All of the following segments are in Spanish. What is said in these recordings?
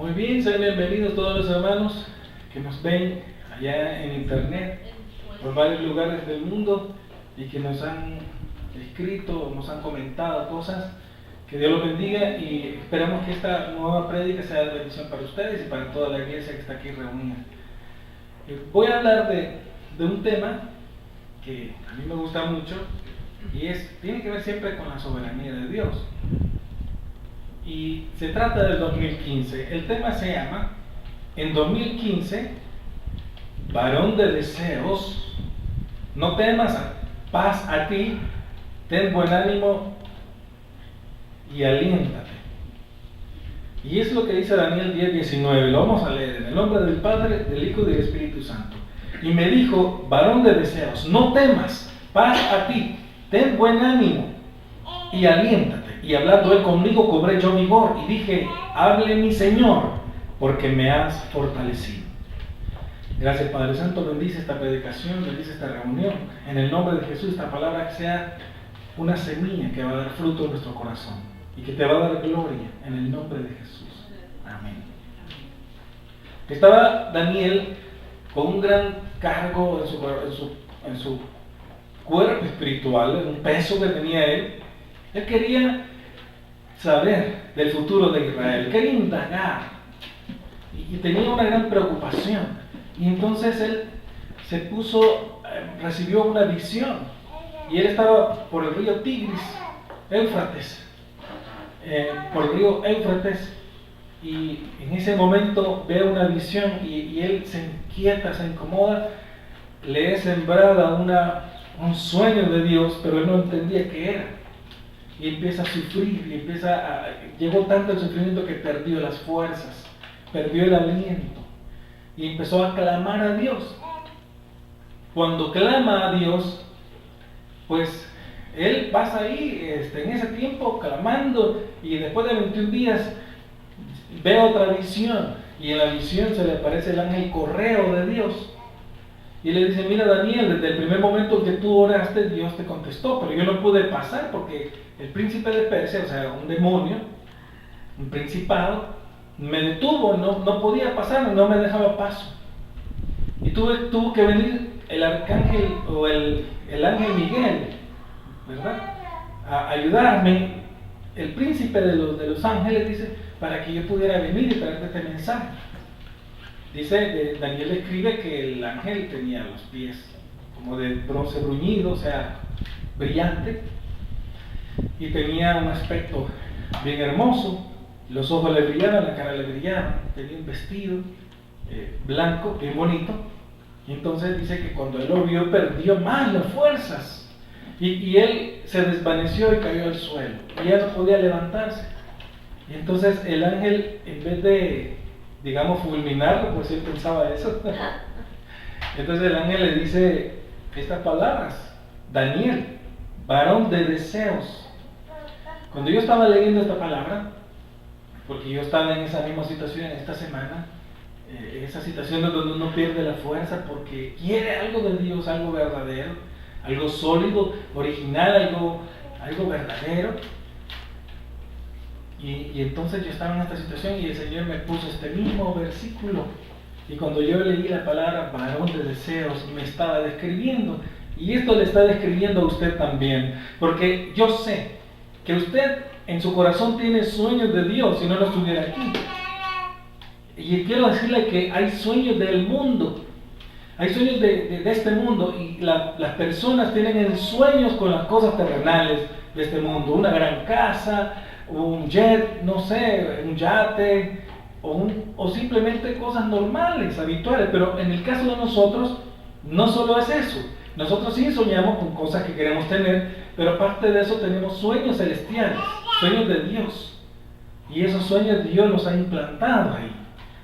Muy bien, sean bienvenidos todos los hermanos que nos ven allá en internet, por varios lugares del mundo y que nos han escrito, nos han comentado cosas. Que Dios los bendiga y esperamos que esta nueva prédica sea de bendición para ustedes y para toda la iglesia que está aquí reunida. Voy a hablar de un tema que a mí me gusta mucho y tiene que ver siempre con la soberanía de Dios. Y se trata del 2015. El tema se llama, en 2015, varón de deseos, no temas, paz a ti, ten buen ánimo y aliéntate. Y es lo que dice Daniel 10:19, lo vamos a leer, en el nombre del Padre, del Hijo y del Espíritu Santo. Y me dijo, varón de deseos, no temas, paz a ti, ten buen ánimo y aliéntate. Y hablando él conmigo, cobré yo vigor y dije, hable mi Señor, porque me has fortalecido. Gracias Padre Santo, bendice esta predicación, bendice esta reunión. En el nombre de Jesús, esta palabra que sea una semilla que va a dar fruto en nuestro corazón y que te va a dar gloria en el nombre de Jesús. Amén. Estaba Daniel con un gran cargo en su cuerpo espiritual, un peso que tenía él. Él quería saber del futuro de Israel, quería indagar y tenía una gran preocupación. Y entonces él recibió una visión y él estaba por el río Éufrates, y en ese momento ve una visión y él se inquieta, se incomoda, le es sembrada un sueño de Dios, pero él no entendía qué era. Y empieza a sufrir, llegó tanto el sufrimiento que perdió las fuerzas, perdió el aliento y empezó a clamar a Dios. Cuando clama a Dios, pues él pasa ahí en ese tiempo clamando y después de 21 días ve otra visión y en la visión se le aparece el ángel correo de Dios. Y le dice, mira Daniel, desde el primer momento que tú oraste, Dios te contestó, pero yo no pude pasar porque el príncipe de Persia, o sea, un demonio, un principado, me detuvo, no podía pasar, no me dejaba paso. Y tuvo que venir el arcángel o el ángel Miguel, ¿verdad? A ayudarme, el príncipe de los ángeles, dice, para que yo pudiera venir y traerte este mensaje. Dice, Daniel escribe que el ángel tenía los pies como de bronce bruñido, o sea, brillante, y tenía un aspecto bien hermoso, los ojos le brillaban, la cara le brillaba, tenía un vestido blanco, bien bonito, y entonces dice que cuando él lo vio perdió más las fuerzas, y él se desvaneció y cayó al suelo, y ya no podía levantarse, y entonces el ángel, en vez de, digamos, fulminarlo, pues él pensaba eso. Entonces el ángel le dice estas palabras, Daniel, varón de deseos. Cuando yo estaba leyendo esta palabra, porque yo estaba en esa misma situación esta semana, en esa situación donde uno pierde la fuerza porque quiere algo de Dios, algo verdadero, algo sólido, original, algo verdadero. Y entonces yo estaba en esta situación y el Señor me puso este mismo versículo. Y cuando yo leí la palabra varón de deseos, me estaba describiendo. Y esto le está describiendo a usted también. Porque yo sé que usted en su corazón tiene sueños de Dios si no lo estuviera aquí. Y quiero decirle que hay sueños del mundo. Hay sueños de este mundo. Y las personas tienen sueños con las cosas terrenales de este mundo. Una gran casa, un jet, no sé, un yate, o simplemente cosas normales, habituales. Pero en el caso de nosotros, no solo es eso. Nosotros sí soñamos con cosas que queremos tener, pero aparte de eso tenemos sueños celestiales, sueños de Dios. Y esos sueños Dios los ha implantado ahí.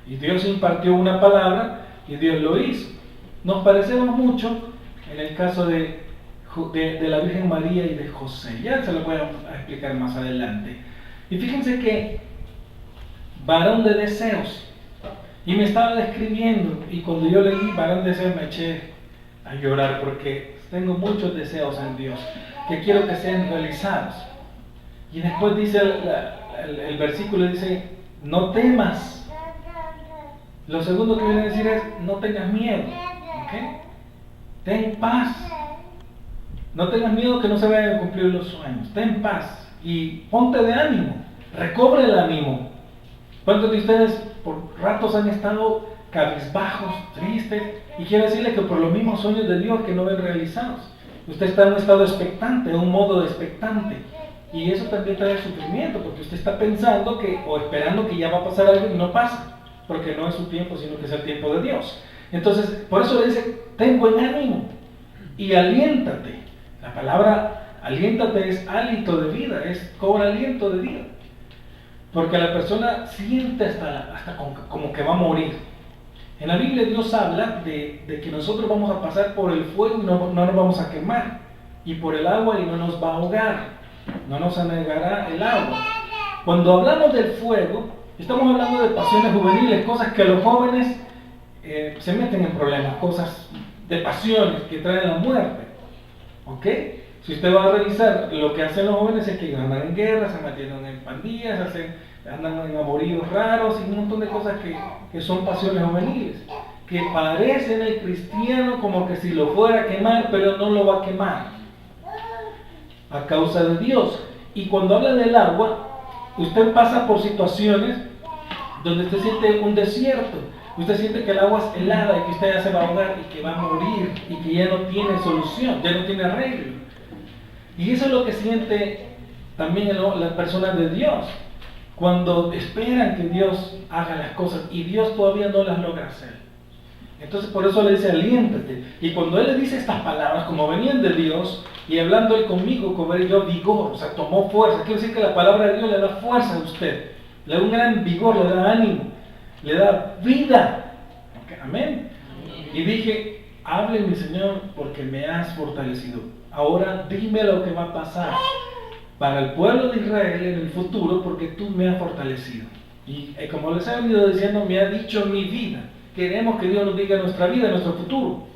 Y Dios impartió una palabra y Dios lo hizo. Nos parecemos mucho en el caso de la Virgen María y de José. Ya se lo voy a explicar más adelante. Y fíjense que varón de deseos, y me estaba describiendo, y cuando yo leí varón de deseos me eché a llorar porque tengo muchos deseos en Dios que quiero que sean realizados. Y después dice el versículo, dice, no temas, Lo segundo que viene a decir es, no tengas miedo. ¿Ok? Ten paz. No tengas miedo que no se vayan a cumplir los sueños. Ten paz y ponte de ánimo. Recobre el ánimo. ¿Cuántos de ustedes por ratos han estado cabizbajos, tristes? Y quiero decirle que por los mismos sueños de Dios que no ven realizados. Usted está en un estado expectante, en un modo de expectante. Y eso también trae sufrimiento, porque usted está pensando que, o esperando que ya va a pasar algo y no pasa. Porque no es su tiempo, sino que es el tiempo de Dios. Entonces, por eso le dice, ten buen ánimo y aliéntate. La palabra aliéntate es hálito de vida, es cobra aliento de vida. Porque la persona siente hasta como que va a morir. En la Biblia Dios habla de que nosotros vamos a pasar por el fuego y no nos vamos a quemar. Y por el agua y no nos va a ahogar. No nos anegará el agua. Cuando hablamos del fuego, estamos hablando de pasiones juveniles, cosas que los jóvenes se meten en problemas, cosas de pasiones que traen la muerte. ¿Ok? Si usted va a revisar lo que hacen los jóvenes es que andan en guerra, se metieron en pandillas, andan en amoríos raros y un montón de cosas que son pasiones juveniles, que parecen el cristiano como que si lo fuera a quemar, pero no lo va a quemar a causa de Dios. Y cuando habla del agua, usted pasa por situaciones donde usted siente un desierto, usted siente que el agua es helada y que usted ya se va a ahogar y que va a morir y que ya no tiene solución, ya no tiene arreglo. Y eso es lo que siente también las personas de Dios, cuando esperan que Dios haga las cosas y Dios todavía no las logra hacer. Entonces por eso le dice aliéntate. Y cuando Él le dice estas palabras, como venían de Dios, y hablando Él conmigo, como Él dio vigor, o sea, tomó fuerza. Quiere decir que la palabra de Dios le da fuerza a usted, le da un gran vigor, le da ánimo, le da vida. Okay, amén. Y dije, hable mi Señor porque me has fortalecido. Ahora dime lo que va a pasar para el pueblo de Israel en el futuro porque tú me has fortalecido. Y como les he venido diciendo, me ha dicho mi vida. Queremos que Dios nos diga nuestra vida, nuestro futuro.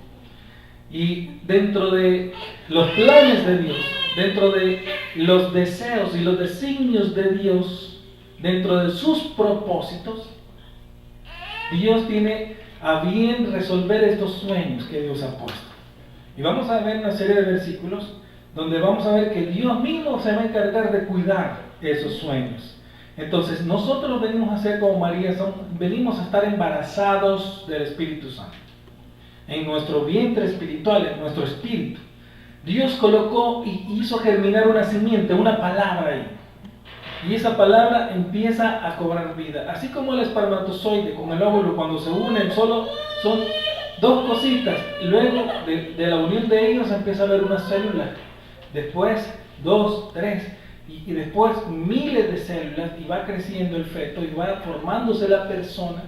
Y dentro de los planes de Dios, dentro de los deseos y los designios de Dios, dentro de sus propósitos, Dios tiene a bien resolver estos sueños que Dios ha puesto. Y vamos a ver una serie de versículos donde vamos a ver que Dios mismo se va a encargar de cuidar esos sueños. Entonces nosotros venimos a ser como María, venimos a estar embarazados del Espíritu Santo. En nuestro vientre espiritual, en nuestro espíritu. Dios colocó y hizo germinar una simiente, una palabra ahí. Y esa palabra empieza a cobrar vida. Así como el espermatozoide con el óvulo cuando se unen solo son dos cositas. Luego de la unión de ellos empieza a haber una célula. Después 2, 3 y después miles de células y va creciendo el feto y va formándose la persona.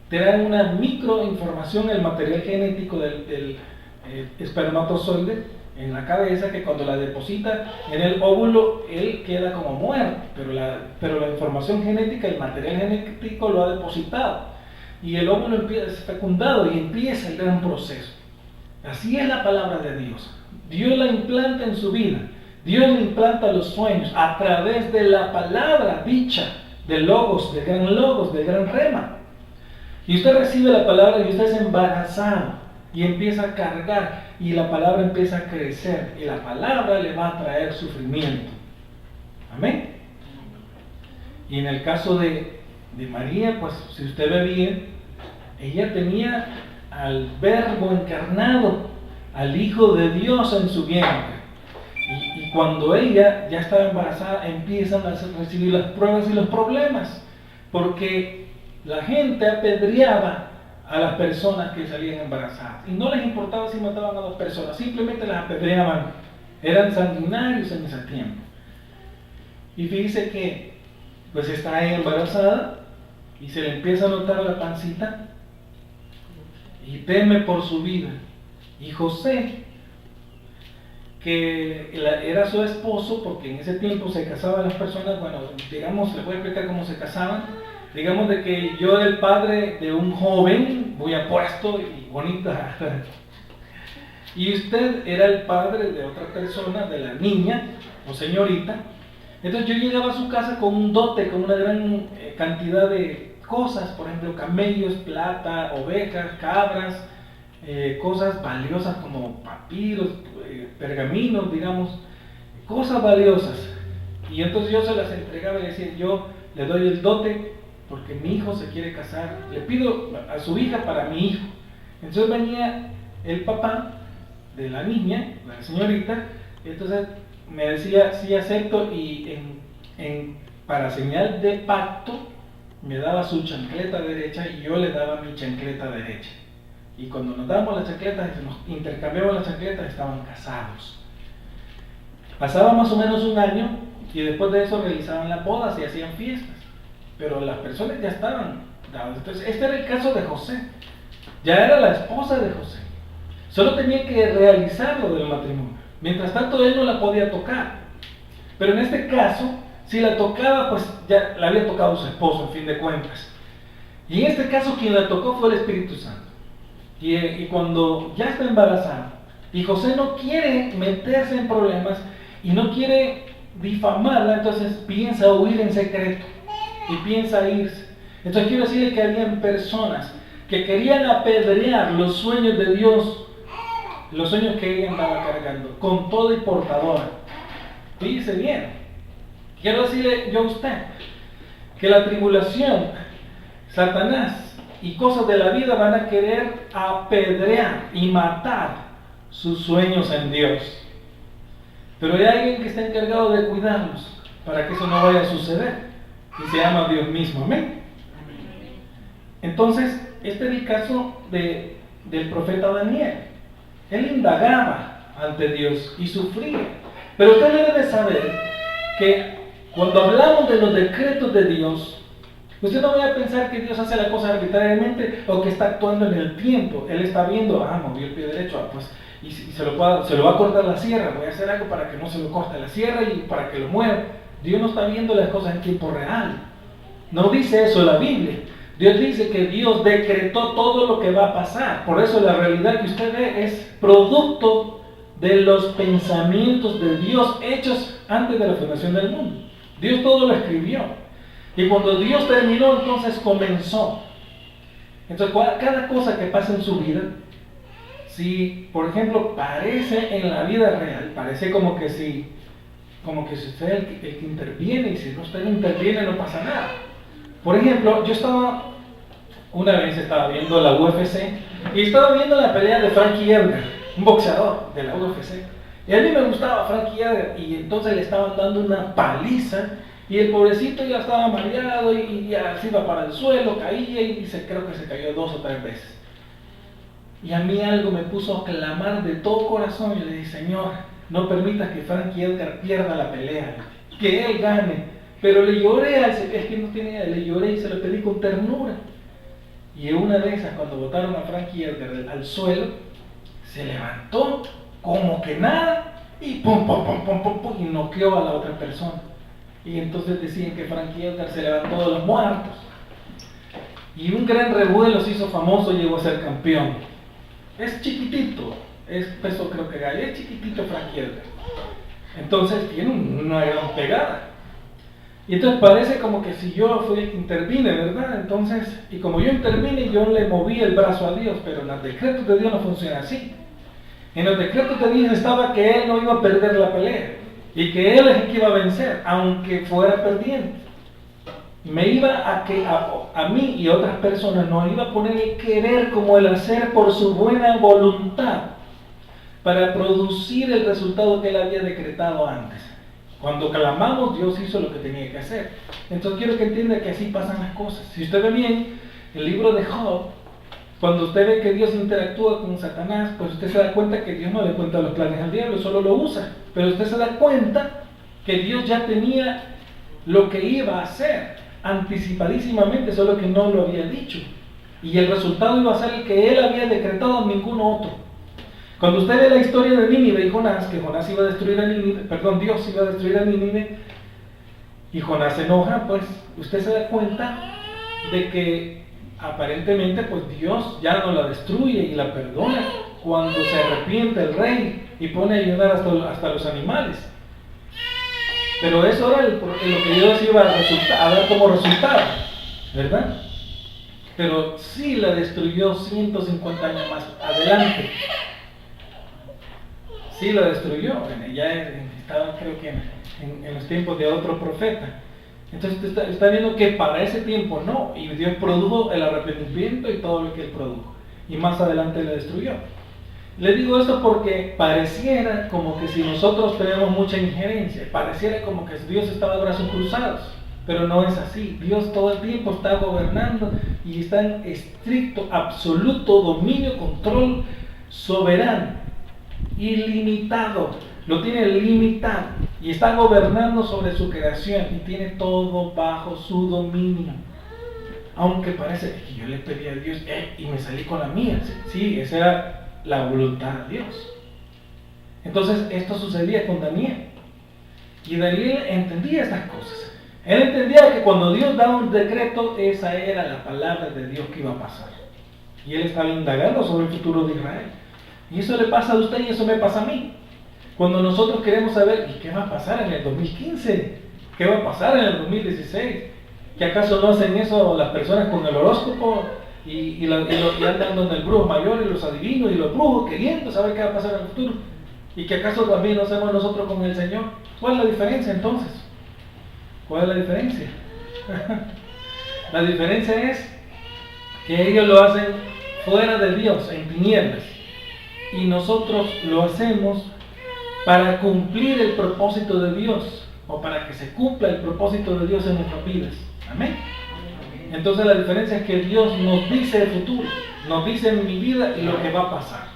Te dan una microinformación, el material genético del espermatozoide en la cabeza, que cuando la deposita en el óvulo, él queda como muerto, pero la información genética, el material genético lo ha depositado. Y el óvulo empieza a ser fecundado y empieza el gran proceso. Así es la palabra de Dios. Dios la implanta en su vida. Dios le implanta los sueños a través de la palabra dicha, del logos, del gran rema. Y usted recibe la palabra y usted es embarazado y empieza a cargar y la palabra empieza a crecer y la palabra le va a traer sufrimiento. Amén. Y en el caso de María, pues si usted ve bien, ella tenía al Verbo encarnado, al Hijo de Dios en su vientre. Y cuando ella ya estaba embarazada, empiezan a recibir las pruebas y los problemas, porque la gente apedreaba a las personas que salían embarazadas y no les importaba si mataban a 2 personas, simplemente las apedreaban. Eran sanguinarios en ese tiempo. Y fíjese que pues está ahí embarazada y se le empieza a notar la pancita y teme por su vida. Y José, que era su esposo, porque en ese tiempo se casaban las personas, bueno, digamos, les voy a explicar cómo se casaban. Digamos de que yo era el padre de un joven muy apuesto y bonito, y usted era el padre de otra persona, de la niña o señorita. Entonces yo llegaba a su casa con un dote, con una gran cantidad de cosas, por ejemplo, camellos, plata, ovejas, cabras, cosas valiosas como papiros, pergaminos, digamos, cosas valiosas. Y entonces yo se las entregaba y le decía, yo le doy el dote porque mi hijo se quiere casar, le pido a su hija para mi hijo. Entonces venía el papá de la niña, la señorita, y entonces me decía, sí acepto, y para señal de pacto me daba su chancleta derecha y yo le daba mi chancleta derecha. Y cuando nos dábamos las chancletas, nos intercambiamos las chancletas, estaban casados. Pasaba más o menos un año y después de eso realizaban las bodas y hacían fiestas, pero las personas ya estaban dadas. Entonces este era el caso de José, ya era la esposa de José, solo tenía que realizar lo del matrimonio. Mientras tanto él no la podía tocar, pero en este caso si la tocaba, pues ya la había tocado su esposo, en fin de cuentas. Y en este caso quien la tocó fue el Espíritu Santo. Y cuando ya está embarazada y José no quiere meterse en problemas y no quiere difamarla, entonces piensa huir en secreto y piensa irse. Entonces quiero decirle que habían personas que querían apedrear los sueños de Dios, los sueños que ella andaba cargando, con todo y portadora. Fíjese bien, quiero decirle yo a usted que la tribulación, Satanás y cosas de la vida van a querer apedrear y matar sus sueños en Dios. Pero hay alguien que está encargado de cuidarlos para que eso no vaya a suceder, y se llama Dios mismo. Amén. Entonces, este es el caso del profeta Daniel. Él indagaba ante Dios y sufría. Pero usted debe de saber que cuando hablamos de los decretos de Dios, usted no vaya a pensar que Dios hace la cosa arbitrariamente o que está actuando en el tiempo. Él está viendo, movió el pie derecho, pues, y se lo va a cortar la sierra, voy a hacer algo para que no se lo corte la sierra y para que lo mueva. Dios no está viendo las cosas en tiempo real. No dice eso la Biblia. Dios dice que Dios decretó todo lo que va a pasar. Por eso la realidad que usted ve es producto de los pensamientos de Dios hechos antes de la fundación del mundo. Dios todo lo escribió. Y cuando Dios terminó, entonces comenzó. Entonces, cada cosa que pasa en su vida, si, por ejemplo, parece en la vida real, parece como que si usted es el que interviene, y si no usted no interviene no pasa nada. Por ejemplo, una vez estaba viendo la UFC y estaba viendo la pelea de Frankie Edgar, un boxeador de la UFC. Y a mí me gustaba Frankie Edgar, y entonces le estaban dando una paliza. Y el pobrecito ya estaba mareado y ya se iba para el suelo, caía y creo que se cayó 2 o 3 veces. Y a mí algo me puso a clamar de todo corazón. Yo le dije, Señor, no permitas que Frankie Edgar pierda la pelea, que él gane. Pero le lloré, es que no tiene idea, le lloré y se lo pedí con ternura. Y en una de esas, cuando botaron a Frankie Edgar al suelo, se levantó como que nada y pum, pum, pum, pum, pum, pum, y noqueó a la otra persona. Y entonces decían que Frankie Edgar se levantó de los muertos. Y un gran revuelo se hizo famoso, llegó a ser campeón. Es chiquitito, es peso creo que gallo, es chiquitito Frankie Edgar. Entonces tiene una gran pegada. Y entonces parece como que si yo fui el que intervine, ¿verdad? Entonces, y como yo intervine, yo le moví el brazo a Dios, pero en los decretos de Dios no funciona así. En los decretos de Dios estaba que él no iba a perder la pelea. Y que él es el que iba a vencer, aunque fuera perdiendo. Me iba a mí y a otras personas nos iba a poner el querer como el hacer por su buena voluntad para producir el resultado que él había decretado antes. Cuando clamamos, Dios hizo lo que tenía que hacer. Entonces quiero que entienda que así pasan las cosas. Si usted ve bien el libro de Job, cuando usted ve que Dios interactúa con Satanás, pues usted se da cuenta que Dios no le cuenta los planes al diablo, solo lo usa. Pero usted se da cuenta que Dios ya tenía lo que iba a hacer anticipadísimamente, solo que no lo había dicho. Y el resultado iba a ser el que él había decretado, a ninguno otro. Cuando usted ve la historia de Nínive y Jonás, que Jonás iba a destruir a Nínive, Dios iba a destruir a Nínive, y Jonás se enoja, pues usted se da cuenta de que aparentemente pues Dios ya no la destruye y la perdona cuando se arrepiente el rey y pone a ayudar hasta los animales. Pero eso era lo que Dios iba a dar como resultado, ¿verdad? pero sí la destruyó 150 años más adelante. Sí la destruyó, ya estaba creo que en los tiempos de otro profeta. Entonces está viendo que para ese tiempo no, y Dios produjo el arrepentimiento y todo lo que Él produjo, y más adelante la destruyó. Le digo esto porque pareciera como que si nosotros tenemos mucha injerencia, pareciera como que Dios estaba de brazos cruzados, pero no es así. Dios todo el tiempo está gobernando y está en estricto, absoluto dominio, control, soberano, ilimitado, lo tiene limitado y está gobernando sobre su creación y tiene todo bajo su dominio. Aunque parece que yo le pedí a Dios y me salí con la mía. Sí, esa era la voluntad de Dios. Entonces esto sucedía con Daniel. Y Daniel entendía estas cosas. Él entendía que cuando Dios daba un decreto, esa era la palabra de Dios que iba a pasar. Y él estaba indagando sobre el futuro de Israel. Y eso le pasa a usted y eso me pasa a mí. Cuando nosotros queremos saber, ¿y qué va a pasar en el 2015? ¿Qué va a pasar en el 2016? ¿Que acaso no hacen eso las personas con el horóscopo? Y andan donde el brujo mayor y los adivinos y los brujos queriendo saber qué va a pasar en el futuro. ¿Y que acaso también lo hacemos nosotros con el Señor? ¿Cuál es la diferencia entonces? ¿Cuál es la diferencia? La diferencia es que ellos lo hacen fuera de Dios, en tinieblas, y nosotros lo hacemos para cumplir el propósito de Dios, o para que se cumpla el propósito de Dios en nuestras vidas. Amén. Entonces la diferencia es que Dios nos dice el futuro, nos dice en mi vida lo que va a pasar.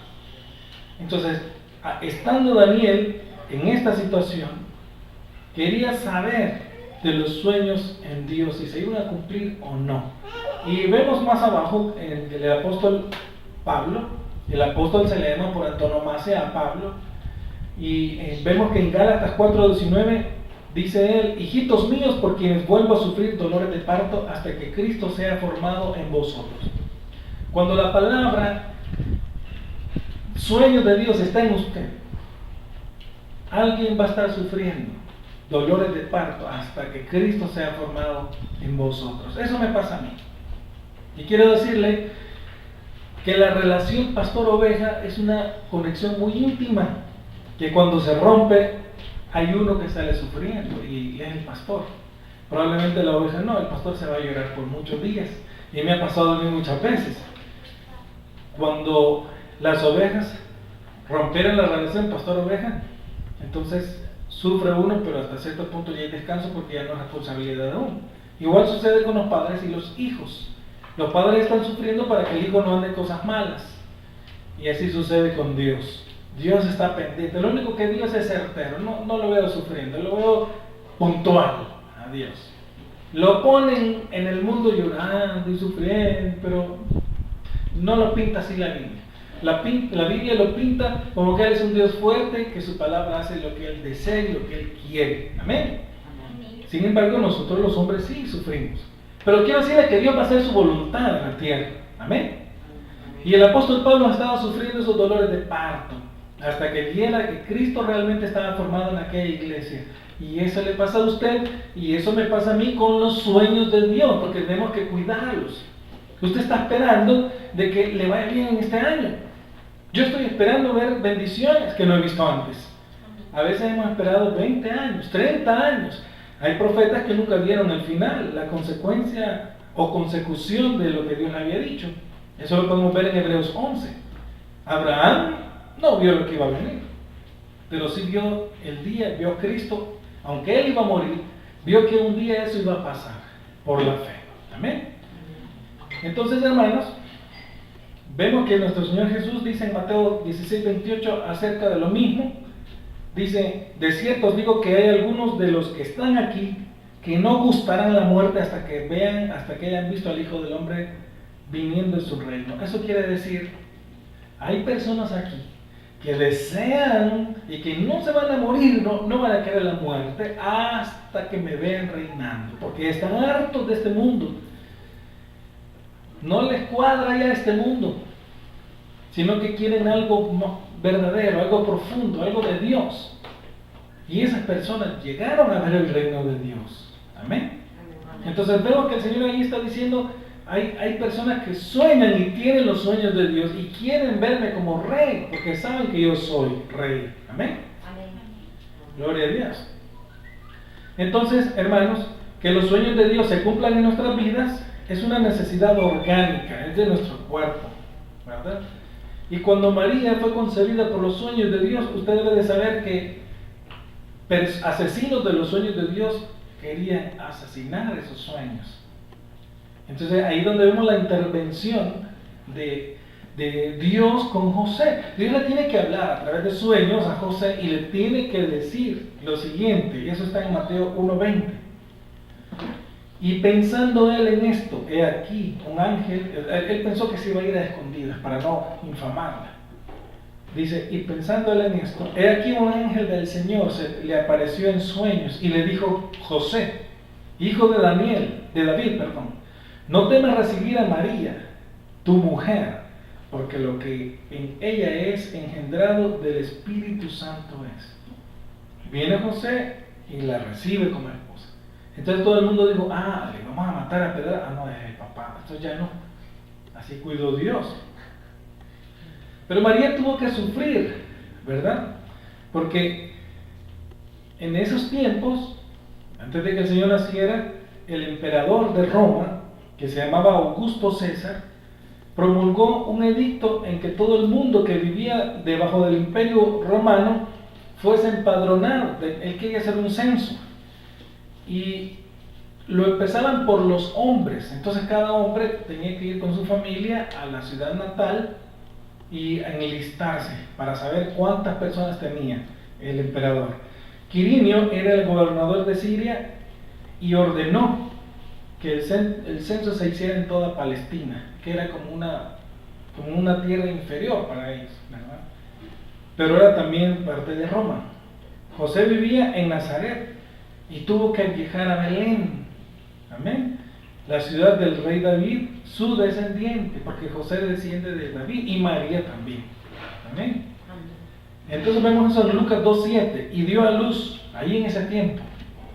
Entonces, estando Daniel en esta situación, quería saber de los sueños en Dios, si se iban a cumplir o no. Y vemos más abajo en el apóstol Pablo, el apóstol se le llama por antonomasia a Pablo, y vemos que en Gálatas 4:19 dice él: hijitos míos, por quienes vuelvo a sufrir dolores de parto hasta que Cristo sea formado en vosotros. Cuando la palabra sueños de Dios está en usted, alguien va a estar sufriendo dolores de parto hasta que Cristo sea formado en vosotros. Eso me pasa a mí. Y quiero decirle que la relación pastor-oveja es una conexión muy íntima, que cuando se rompe hay uno que sale sufriendo y es el pastor. Probablemente la oveja no, el pastor se va a llorar por muchos días. Y me ha pasado a mí muchas veces. Cuando las ovejas rompieron la relación pastor-oveja, entonces sufre uno, pero hasta cierto punto ya hay descanso porque ya no es responsabilidad de uno. Igual sucede con los padres y los hijos. Los padres están sufriendo para que el hijo no ande cosas malas. Y así sucede con Dios. Dios está pendiente. Lo único que Dios es certero. No lo veo sufriendo, lo veo puntual a Dios. Lo ponen en el mundo llorando y sufriendo, pero no lo pinta así la Biblia. La Biblia lo pinta como que Él es un Dios fuerte, que su palabra hace lo que Él desea y lo que Él quiere. Amén. Sin embargo, nosotros los hombres sí sufrimos. Pero quiero decirle que Dios va a hacer su voluntad en la tierra. Amén. Y el apóstol Pablo estaba sufriendo esos dolores de parto hasta que viera que Cristo realmente estaba formado en aquella iglesia. Y eso le pasa a usted y eso me pasa a mí con los sueños de Dios, porque tenemos que cuidarlos. Usted está esperando de que le vaya bien en este año. Yo estoy esperando ver bendiciones que no he visto antes. A veces hemos esperado 20 años, 30 años. Hay profetas que nunca vieron el final, la consecuencia o consecución de lo que Dios le había dicho. Eso lo podemos ver en Hebreos 11. Abraham no vio lo que iba a venir, pero sí vio el día, vio a Cristo, aunque él iba a morir, vio que un día eso iba a pasar por la fe. Amén. Entonces, hermanos, vemos que nuestro Señor Jesús dice en Mateo 16:28 acerca de lo mismo. Dice: de cierto os digo que hay algunos de los que están aquí que no gustarán la muerte hasta que hayan visto al Hijo del Hombre viniendo en su reino. Eso quiere decir, hay personas aquí que desean y que no se van a morir, no van a querer la muerte hasta que me vean reinando, porque están hartos de este mundo. No les cuadra ya este mundo, sino que quieren algo verdadero, algo profundo, algo de Dios. Y esas personas llegaron a ver el reino de Dios. Amén. Entonces veo que el Señor ahí está diciendo: Hay personas que sueñan y tienen los sueños de Dios y quieren verme como rey, porque saben que yo soy rey. Amén. Amén. Gloria a Dios. Entonces, hermanos, que los sueños de Dios se cumplan en nuestras vidas es una necesidad orgánica, es de nuestro cuerpo, ¿verdad? Y cuando María fue concebida por los sueños de Dios, usted debe de saber que asesinos de los sueños de Dios querían asesinar esos sueños. Entonces ahí es donde vemos la intervención de Dios con José. Dios le tiene que hablar a través de sueños a José y le tiene que decir lo siguiente, y eso está en Mateo 1:20. Y pensando él en esto, he aquí un ángel, él pensó que se iba a ir a escondidas para no infamarla. Dice, y pensando él en esto, he aquí un ángel del Señor le apareció en sueños y le dijo, José, hijo de David, no temas recibir a María, tu mujer, porque lo que en ella es engendrado del Espíritu Santo es. Viene José y la recibe como esposa. Entonces todo el mundo dijo, le vamos a matar a pedra. No, es el papá. Entonces ya no. Así cuidó Dios. Pero María tuvo que sufrir, ¿verdad? Porque en esos tiempos, antes de que el Señor naciera, el emperador de Roma, que se llamaba Augusto César, promulgó un edicto en que todo el mundo que vivía debajo del imperio romano fuese empadronado. Él quería hacer un censo. Y lo empezaban por los hombres. Entonces cada hombre tenía que ir con su familia a la ciudad natal y enlistarse para saber cuántas personas tenía el emperador. Quirinio era el gobernador de Siria y ordenó que el censo se hiciera en toda Palestina, que era como una tierra inferior para ellos, ¿verdad? Pero era también parte de Roma. José vivía en Nazaret y tuvo que viajar a Belén, amén, la ciudad del rey David, su descendiente, porque José desciende de David y María también, amén. Entonces vemos eso en Lucas 2:7, y dio a luz, ahí en ese tiempo,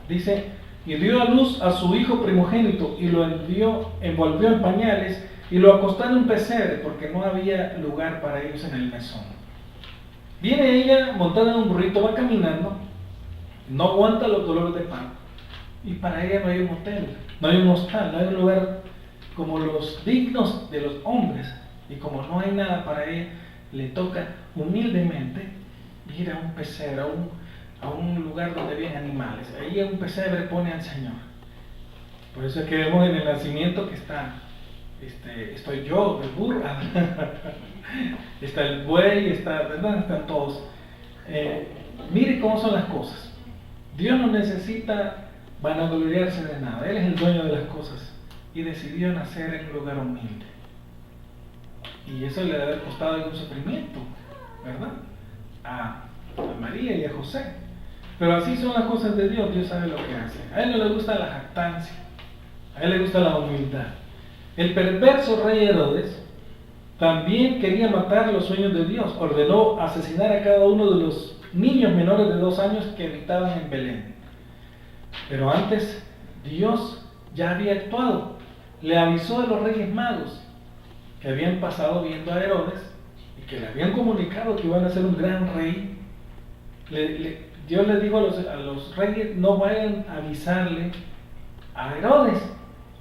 dice, y dio a luz a su hijo primogénito y lo envolvió en pañales y lo acostó en un pesebre porque no había lugar para ellos en el mesón. Viene ella montada en un burrito, va caminando, no aguanta los dolores de parto y para ella no hay un hotel, no hay un hostal, no hay un lugar como los dignos de los hombres, y como no hay nada para ella, le toca humildemente ir a un pesebre, a un lugar donde viven animales. Ahí en un pesebre pone al Señor. Por eso es que vemos en el nacimiento que estoy yo, el burro, está el buey, ¿verdad? Están todos. Mire cómo son las cosas. Dios no necesita vanagloriarse de nada. Él es el dueño de las cosas y decidió nacer en un lugar humilde. Y eso le debe haber costado algún sufrimiento, ¿verdad? A María y a José. Pero así son las cosas de Dios. Dios sabe lo que hace. A él no le gusta la jactancia, a él le gusta la humildad. El perverso rey Herodes también quería matar los sueños de Dios. Ordenó asesinar a cada uno de los niños menores de 2 años que habitaban en Belén. Pero antes Dios ya había actuado. Le avisó a los reyes magos que habían pasado viendo a Herodes y que le habían comunicado que iban a ser un gran rey. Dios le dijo a los reyes, no vayan a avisarle a Herodes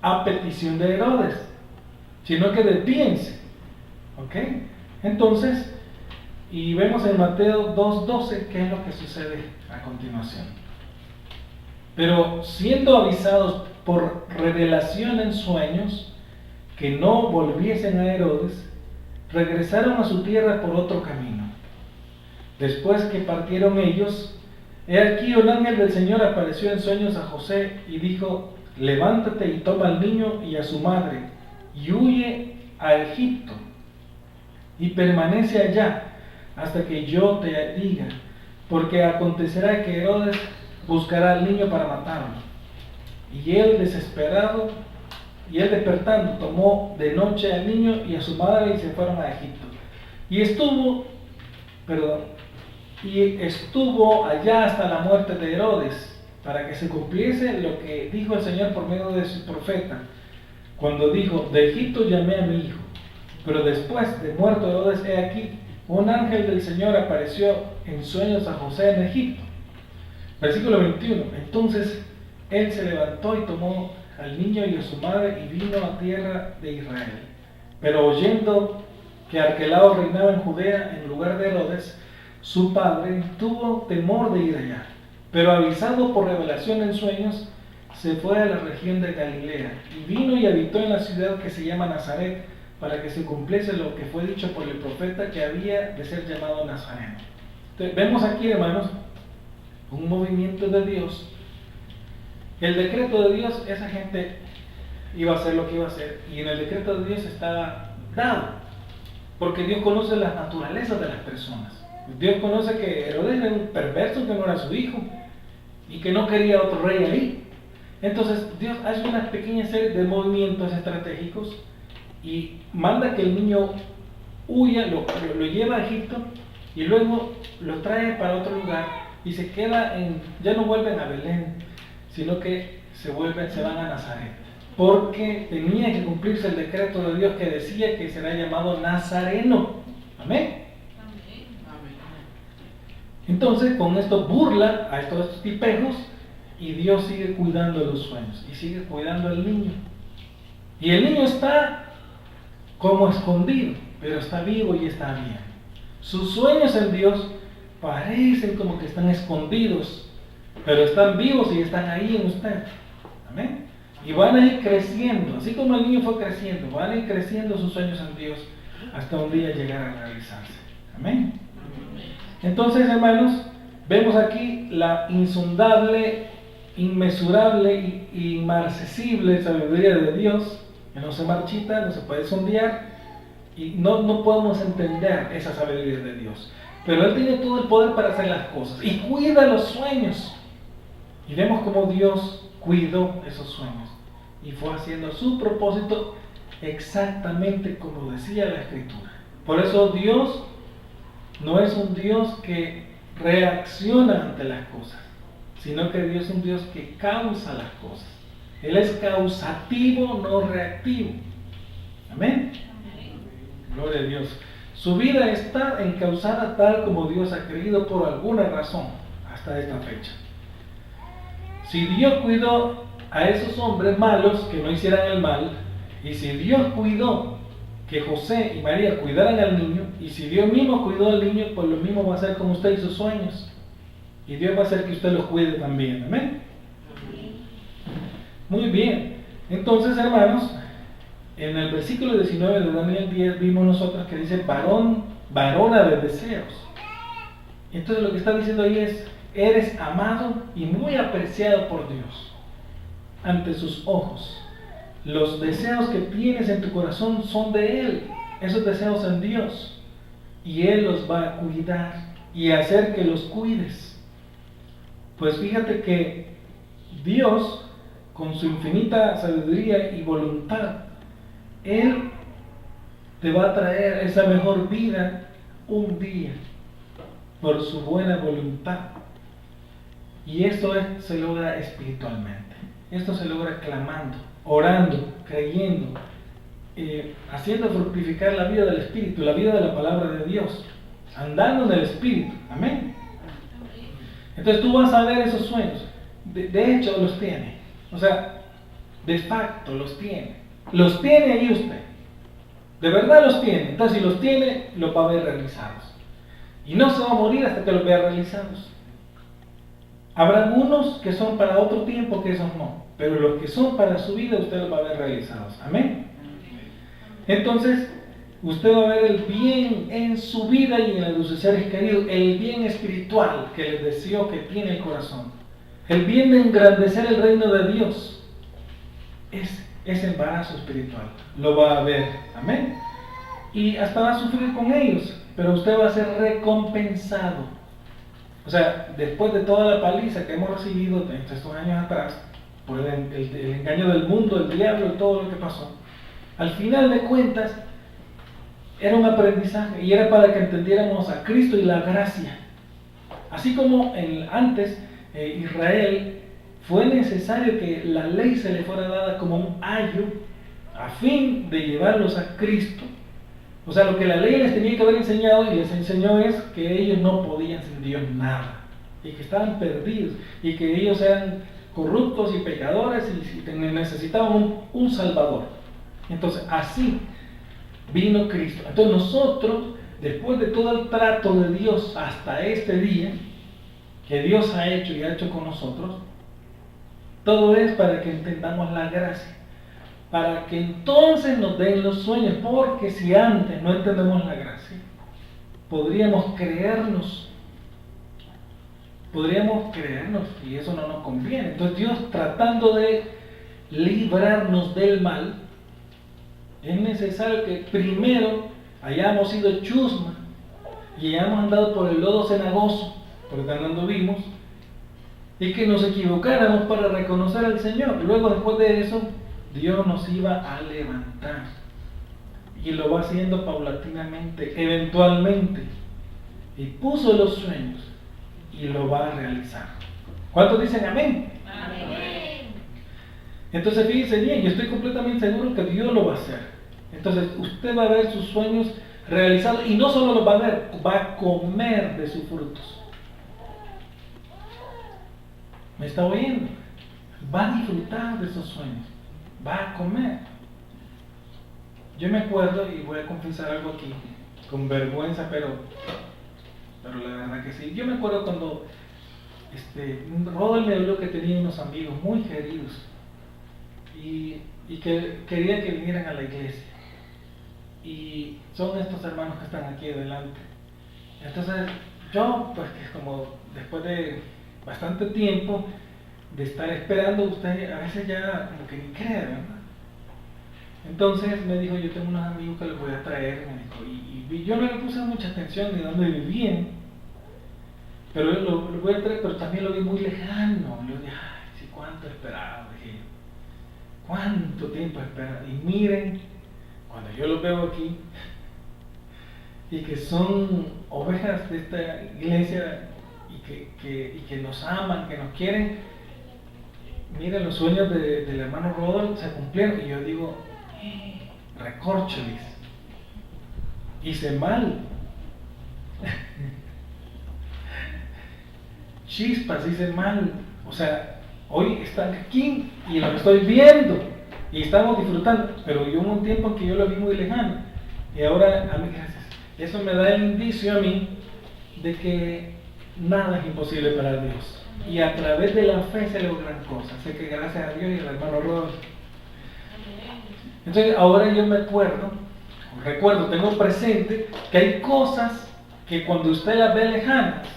a petición de Herodes, sino que despídense. ¿Ok? Entonces, y vemos en Mateo 2:12 qué es lo que sucede a continuación. Pero siendo avisados por revelación en sueños que no volviesen a Herodes, regresaron a su tierra por otro camino. Después que partieron ellos, he aquí un ángel del Señor apareció en sueños a José y dijo, levántate y toma al niño y a su madre y huye a Egipto y permanece allá hasta que yo te diga, porque acontecerá que Herodes buscará al niño para matarlo. Y él despertando, tomó de noche al niño y a su madre y se fueron a Egipto. Y estuvo allá hasta la muerte de Herodes, para que se cumpliese lo que dijo el Señor por medio de su profeta, cuando dijo: de Egipto llamé a mi hijo. Pero después de muerto Herodes, he aquí, un ángel del Señor apareció en sueños a José en Egipto. Versículo 21. Entonces él se levantó y tomó al niño y a su madre y vino a tierra de Israel. Pero oyendo que Arquelao reinaba en Judea en lugar de Herodes, su padre, tuvo temor de ir allá. Pero avisado por revelación en sueños, se fue a la región de Galilea y vino y habitó en la ciudad que se llama Nazaret, para que se cumpliese lo que fue dicho por el profeta, que había de ser llamado Nazareno. Entonces, vemos aquí, hermanos, un movimiento de Dios. El decreto de Dios, esa gente iba a hacer lo que iba a hacer, y en el decreto de Dios estaba dado, porque Dios conoce las naturalezas de las personas. Dios conoce que Herodes era un perverso, que no era su hijo y que no quería otro rey ahí. Entonces Dios hace una pequeña serie de movimientos estratégicos y manda que el niño huya, lo lleva a Egipto y luego lo trae para otro lugar y se queda ya no vuelven a Belén, sino que se van a Nazaret, porque tenía que cumplirse el decreto de Dios que decía que será llamado Nazareno. Amén. Entonces con esto burla a todos estos tipejos y Dios sigue cuidando de los sueños y sigue cuidando al niño. Y el niño está como escondido, pero está vivo y está bien. Sus sueños en Dios parecen como que están escondidos, pero están vivos y están ahí en usted. Amén. Y van a ir creciendo, así como el niño fue creciendo, van a ir creciendo sus sueños en Dios hasta un día llegar a realizarse. Amén. Entonces, hermanos, vemos aquí la insondable, inmesurable y inmarcesible sabiduría de Dios, que no se marchita, no se puede sondear, y no podemos entender esa sabiduría de Dios. Pero Él tiene todo el poder para hacer las cosas y cuida los sueños. Y vemos cómo Dios cuidó esos sueños y fue haciendo su propósito exactamente como decía la Escritura. Por eso Dios no es un Dios que reacciona ante las cosas, sino que Dios es un Dios que causa las cosas. Él es causativo, no reactivo. Amén. Gloria a Dios. Su vida está encauzada tal como Dios ha querido por alguna razón hasta esta fecha. Si Dios cuidó a esos hombres malos que no hicieran el mal, y si Dios cuidó que José y María cuidaran al niño, y si Dios mismo cuidó al niño, pues lo mismo va a hacer con usted y sus sueños. Y Dios va a hacer que usted los cuide también. Amén. Muy bien. Entonces, hermanos, en el versículo 19 de Daniel 10 vimos nosotros que dice varona de deseos. Entonces lo que está diciendo ahí es: eres amado y muy apreciado por Dios ante sus ojos. Los deseos que tienes en tu corazón son de Él, esos deseos en Dios, y Él los va a cuidar y hacer que los cuides. Pues fíjate que Dios, con su infinita sabiduría y voluntad, Él te va a traer esa mejor vida un día por su buena voluntad. Y esto se logra espiritualmente. Esto se logra clamando, orando, creyendo, haciendo fructificar la vida del Espíritu, la vida de la palabra de Dios, andando en el Espíritu. Amén. Entonces tú vas a ver esos sueños. De hecho los tiene. O sea, de facto los tiene. Los tiene ahí usted. De verdad los tiene. Entonces si los tiene, los va a ver realizados. Y no se va a morir hasta que los vea realizados. Habrá algunos que son para otro tiempo, que esos no. Pero los que son para su vida, usted los va a ver realizados. Amén. Entonces, usted va a ver el bien en su vida y en la de sus seres queridos. El bien espiritual que les deseo que tiene el corazón. El bien de engrandecer el reino de Dios. Es embarazo espiritual. Lo va a ver. Amén. Y hasta va a sufrir con ellos. Pero usted va a ser recompensado. O sea, después de toda la paliza que hemos recibido estos años atrás, por el engaño del mundo, del diablo y todo lo que pasó, al final de cuentas, era un aprendizaje y era para que entendiéramos a Cristo y la gracia. Así como antes Israel fue necesario que la ley se le fuera dada como un ayo a fin de llevarlos a Cristo. O sea, lo que la ley les tenía que haber enseñado y les enseñó es que ellos no podían sin Dios nada, y que estaban perdidos, y que ellos eran corruptos y pecadores y que necesitaban un Salvador. Entonces, así vino Cristo. Entonces nosotros, después de todo el trato de Dios hasta este día, que Dios ha hecho y ha hecho con nosotros, todo es para que entendamos la gracia, para que entonces nos den los sueños, porque si antes no entendemos la gracia, podríamos creernos y eso no nos conviene. Entonces Dios, tratando de librarnos del mal, es necesario que primero hayamos sido chusma y hayamos andado por el lodo cenagoso, porque tan anduvimos, y que nos equivocáramos para reconocer al Señor. Luego, después de eso, Dios nos iba a levantar, y lo va haciendo paulatinamente, eventualmente, y puso los sueños y lo va a realizar. ¿Cuántos dicen amén? Amén. Entonces fíjense bien, yo estoy completamente seguro que Dios lo va a hacer. Entonces usted va a ver sus sueños realizados, y no solo los va a ver, va a comer de sus frutos. ¿Me está oyendo? Va a disfrutar de esos sueños, va a comer. Yo me acuerdo, y voy a confesar algo aquí, con vergüenza, pero la verdad que sí. Yo me acuerdo cuando Rodolfo me habló que tenía unos amigos muy queridos y que querían que vinieran a la iglesia. Y son estos hermanos que están aquí adelante. Entonces yo, pues que como después de bastante tiempo de estar esperando, usted a veces ya como que ni cree, ¿verdad? Entonces me dijo, yo tengo unos amigos que les voy a traer, me dijo, y yo no le puse mucha atención de dónde vivían, pero lo voy a traer, pero también lo vi muy lejano. Yo dije, ay, sí, cuánto esperaba, dije, cuánto tiempo esperaba. Y miren, cuando yo los veo aquí, y que son ovejas de esta iglesia, y que nos aman, que nos quieren, miren, los sueños del hermano Rodolfo se cumplieron, y yo digo, recórcholis, hice mal. Chispas, hice mal. O sea, hoy están aquí y lo estoy viendo y estamos disfrutando, pero hubo un tiempo en que yo lo vi muy lejano, y ahora, a mí, gracias, eso me da el indicio a mí de que nada es imposible para Dios, y a través de la fe se logran cosas. Sé que gracias a Dios y al hermano Rodolfo. Entonces ahora yo me recuerdo, tengo presente que hay cosas que cuando usted las ve lejanas,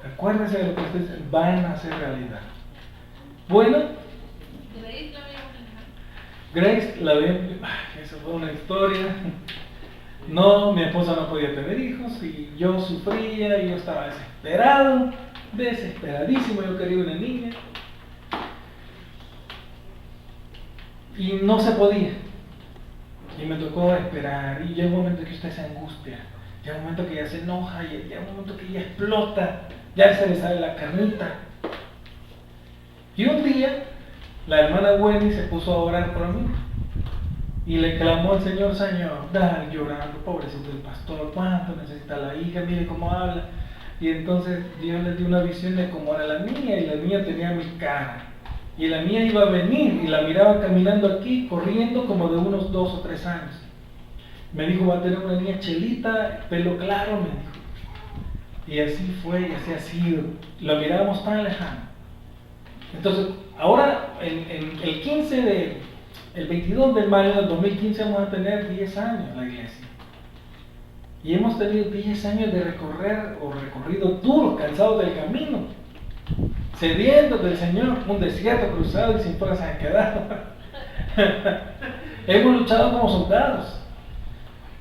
acuérdese de lo que ustedes van a hacer realidad. Bueno, Grace la ve, eso fue una historia. No, mi esposa no podía tener hijos y yo sufría y yo estaba desesperadísimo, yo quería una niña y no se podía, y me tocó esperar, y llega un momento que usted se angustia, llega un momento que ya se enoja, y llega un momento que ya explota, ya se le sale la carnita. Y un día la hermana Wendy se puso a orar por mí y le clamó al Señor, dale, llorando, pobrecito el pastor, cuánto necesita la hija, mire cómo habla. Y entonces Dios le dio una visión de cómo era la niña, y la niña tenía mi cara, y la niña iba a venir, y la miraba caminando aquí, corriendo como de unos 2 o 3 años. Me dijo, va a tener una niña chelita, pelo claro, me dijo. Y así fue, y así ha sido. Lo mirábamos tan lejano. Entonces, ahora, el 22 de mayo del 2015 vamos a tener 10 años la iglesia. Y hemos tenido 10 años de recorrido duro, cansados del camino, sedientos del Señor, un desierto cruzado y sin fuerzas han quedado. Hemos luchado como soldados,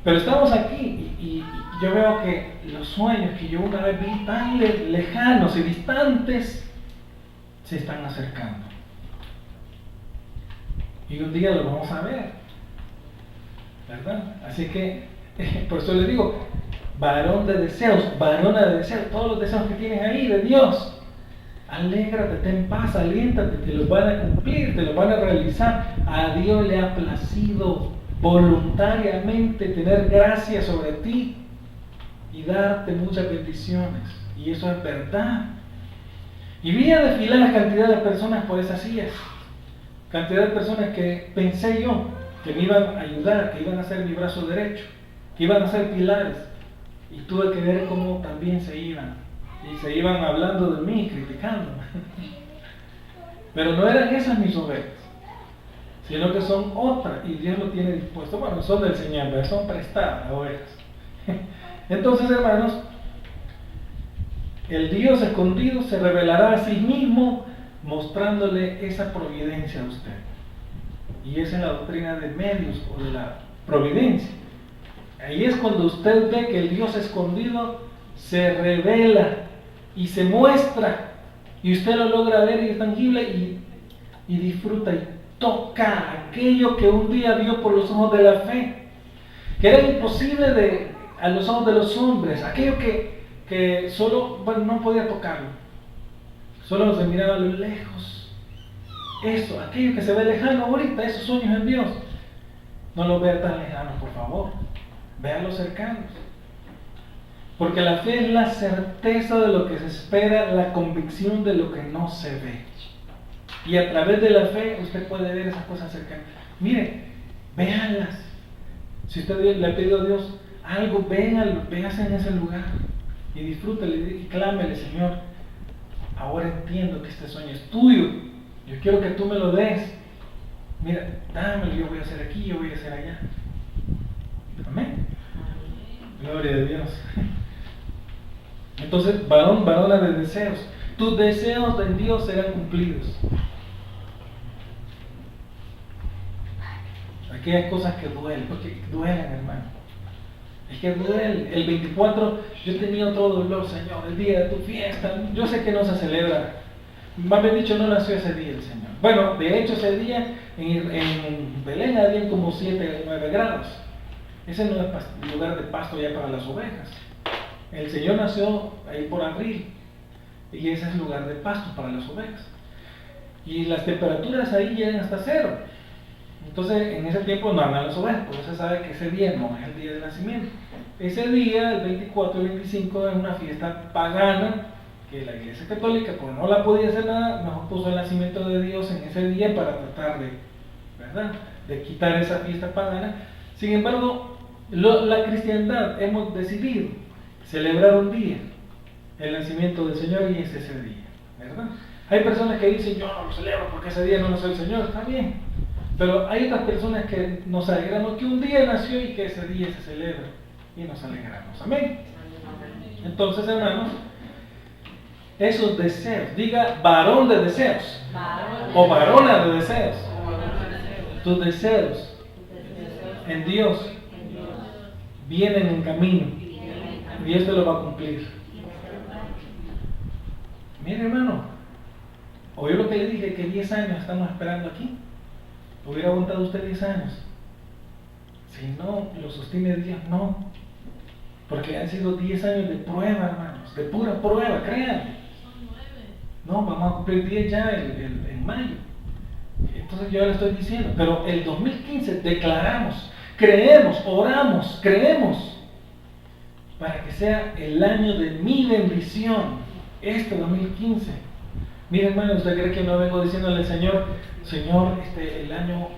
pero estamos aquí, y yo veo que los sueños que yo una vez vi tan lejanos y distantes se están acercando, y un día lo vamos a ver, ¿verdad? Así que por eso les digo, varón de deseos, varona de deseos, todos los deseos que tienes ahí de Dios, Alégrate, ten paz, aliéntate, te los van a cumplir, te los van a realizar. A Dios le ha placido voluntariamente tener gracia sobre ti y darte muchas bendiciones. Y eso es verdad. Y vi a desfilar cantidad de personas por esas sillas. Cantidad de personas que pensé yo que me iban a ayudar, que iban a ser mi brazo derecho, que iban a ser pilares. Y tuve que ver cómo también se iban. Y se iban hablando de mí, criticándome. Pero no eran esas mis ovejas, sino que son otras, y Dios lo tiene dispuesto. Bueno, son del Señor, pero son prestadas ovejas. Entonces, hermanos, el Dios escondido se revelará a sí mismo, mostrándole esa providencia a usted. Y esa es la doctrina de medios o de la providencia. Ahí es cuando usted ve que el Dios escondido se revela y se muestra, y usted lo logra ver y es tangible y disfruta y toca aquello que un día vio por los ojos de la fe, que era imposible a los ojos de los hombres, aquello que solo, bueno, no podía tocarlo, solo se miraba a lo lejos. Eso, aquello que se ve lejano ahorita, esos sueños en Dios, no lo vea tan lejano, por favor, véanlos cercanos. Porque la fe es la certeza de lo que se espera, la convicción de lo que no se ve. Y a través de la fe usted puede ver esas cosas cercanas. Mire, véanlas. Si usted le ha pedido a Dios algo, véngase en ese lugar y disfrútele y clámele: Señor, ahora entiendo que este sueño es tuyo. Yo quiero que tú me lo des. Mira, dámelo, yo voy a hacer aquí, yo voy a hacer allá. Amén. Gloria a Dios. Entonces, varona de deseos, tus deseos en Dios serán cumplidos. Aquellas cosas que duelen, porque duelen, hermano. Es que duele. El 24 yo tenía otro dolor, Señor, el día de tu fiesta. Yo sé que no se celebra. Más bien dicho, no nació ese día el Señor. Bueno, de hecho ese día en Belén había como 7 o 9 grados. Ese no es lugar de pasto ya para las ovejas. El Señor nació ahí por abril y ese es lugar de pasto para las ovejas. Y las temperaturas ahí llegan hasta 0. Entonces en ese tiempo no andan las ovejas, porque se sabe que ese día no es el día de nacimiento. Ese día, el 24 y el 25, es una fiesta pagana que la Iglesia Católica, como no la podía hacer nada, mejor puso el nacimiento de Dios en ese día para tratar de quitar esa fiesta pagana. Sin embargo, la cristiandad hemos decidido celebrar un día, el nacimiento del Señor, y es ese día, ¿verdad? Hay personas que dicen: yo no lo celebro porque ese día no nació el Señor. Está bien, pero hay otras personas que nos alegramos que un día nació y que ese día se celebra, y nos alegramos. Amén. Entonces, hermanos, esos deseos, diga varón de deseos, o varona de deseos, tus deseos en Dios vienen en camino. Dios te lo va a cumplir. Mire, hermano, oyó lo que le dije, que 10 años estamos esperando aquí. ¿Hubiera aguantado usted 10 años? Si no lo sostiene Dios, no. Porque han sido 10 años de prueba, hermanos, de pura prueba, créanme. No, vamos a cumplir 10 ya en mayo. Entonces yo le estoy diciendo, pero el 2015 declaramos, creemos, oramos, creemos, para que sea el año de mi bendición, este 2015. Mire, hermano, ¿usted cree que no vengo diciéndole al Señor: Señor, el año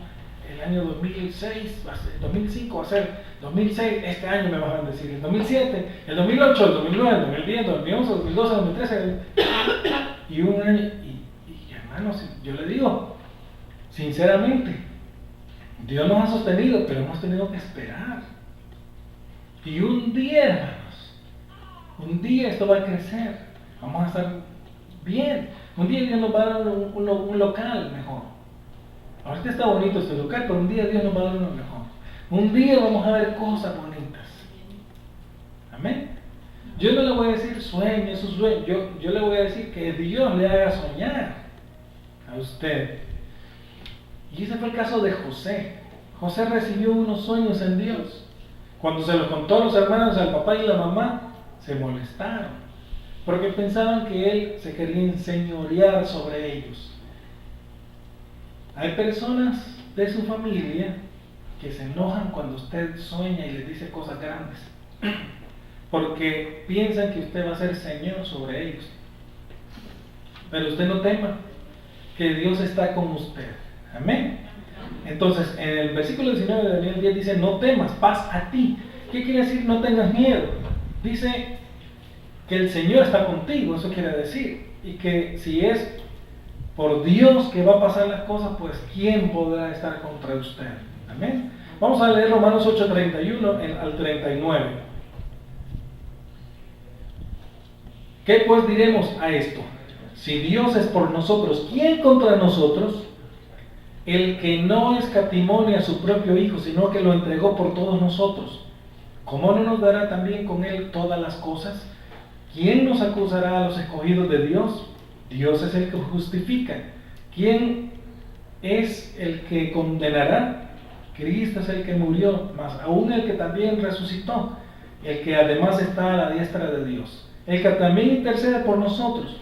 2006, 2005 va a ser 2006, este año me vas a bendecir, el 2007, el 2008, el 2009, el 2010, el 2011, el 2012, el 2013, y un año, y hermanos, yo le digo, sinceramente, Dios nos ha sostenido, pero hemos tenido que esperar. Y un día, hermanos, un día esto va a crecer, vamos a estar bien. Un día Dios nos va a dar un local mejor. Ahorita está bonito este local, pero un día Dios nos va a dar uno mejor. Un día vamos a ver cosas bonitas. Amén. Yo no le voy a decir sueñe su sueño, yo le voy a decir que Dios le haga soñar a usted. Y ese fue el caso de José. José recibió unos sueños en Dios. Cuando se los contó a los hermanos, al papá y la mamá, se molestaron. porque pensaban que Él se quería enseñorear sobre ellos. Hay personas de su familia que se enojan cuando usted sueña y les dice cosas grandes, porque piensan que usted va a ser Señor sobre ellos. Pero usted no tema, que Dios está con usted. Amén. Entonces, en el versículo 19 de Daniel 10 dice: no temas, paz a ti. ¿Qué quiere decir no tengas miedo? Dice que el Señor está contigo, eso quiere decir. Y que si es por Dios que va a pasar las cosas, pues ¿quién podrá estar contra usted? Amén. Vamos a leer Romanos 8:31 al 39. ¿Qué pues diremos a esto? Si Dios es por nosotros, ¿quién contra nosotros? El que no escatimó ni a su propio Hijo, sino que lo entregó por todos nosotros, ¿cómo no nos dará también con Él todas las cosas? ¿Quién nos acusará a los escogidos de Dios? Dios es el que justifica. ¿Quién es el que condenará? Cristo es el que murió, mas aún el que también resucitó, el que además está a la diestra de Dios, el que también intercede por nosotros.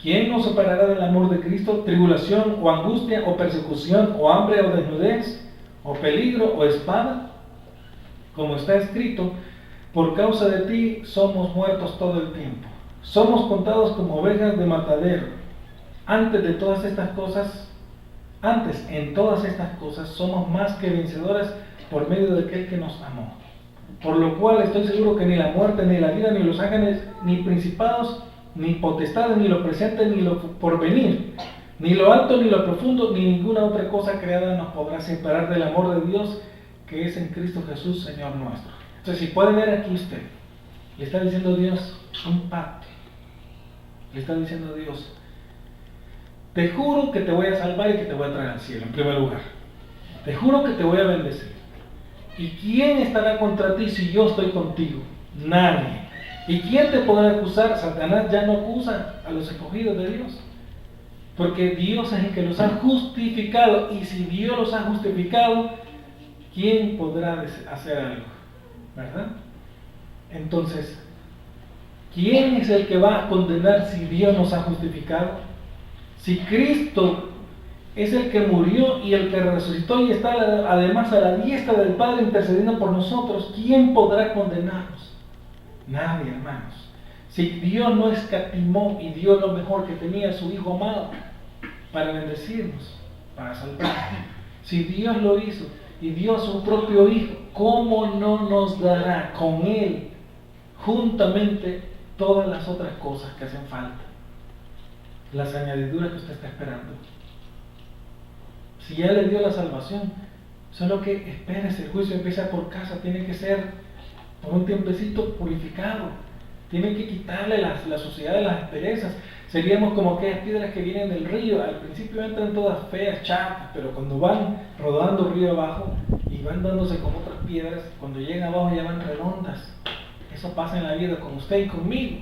¿Quién nos separará del amor de Cristo? ¿Tribulación, o angustia, o persecución, o hambre, o desnudez, o peligro, o espada? Como está escrito: por causa de ti somos muertos todo el tiempo. Somos contados como ovejas de matadero. Antes, en todas estas cosas, somos más que vencedores por medio de aquel que nos amó. Por lo cual estoy seguro que ni la muerte, ni la vida, ni los ángeles, ni principados, ni potestades, ni lo presente, ni lo porvenir, ni lo alto, ni lo profundo, ni ninguna otra cosa creada nos podrá separar del amor de Dios que es en Cristo Jesús, Señor nuestro. Entonces, si puede ver aquí usted, le está diciendo Dios un pacto. Le está diciendo Dios: te juro que te voy a salvar y que te voy a traer al cielo, en primer lugar. Te juro que te voy a bendecir. ¿Y quién estará contra ti si yo estoy contigo? Nadie. ¿Y quién te podrá acusar? Satanás ya no acusa a los escogidos de Dios, porque Dios es el que los ha justificado. Y si Dios los ha justificado, ¿quién podrá hacer algo? ¿Verdad? Entonces, ¿quién es el que va a condenar si Dios nos ha justificado? Si Cristo es el que murió y el que resucitó y está además a la diestra del Padre intercediendo por nosotros, ¿quién podrá condenarnos? Nadie, hermanos. Si Dios no escatimó y dio lo mejor que tenía, su Hijo amado, para bendecirnos, para salvarnos, si Dios lo hizo y dio a su propio Hijo, ¿cómo no nos dará con Él juntamente todas las otras cosas que hacen falta? Las añadiduras que usted está esperando. Si ya le dio la salvación, solo que espérese, el juicio empieza por casa, tiene que ser por un tiempecito purificado, tiene que quitarle la suciedad de las asperezas. Seríamos como aquellas piedras que vienen del río, al principio entran todas feas, chatas, pero cuando van rodando río abajo y van dándose con otras piedras, cuando llegan abajo ya van redondas. Eso pasa en la vida con usted y conmigo.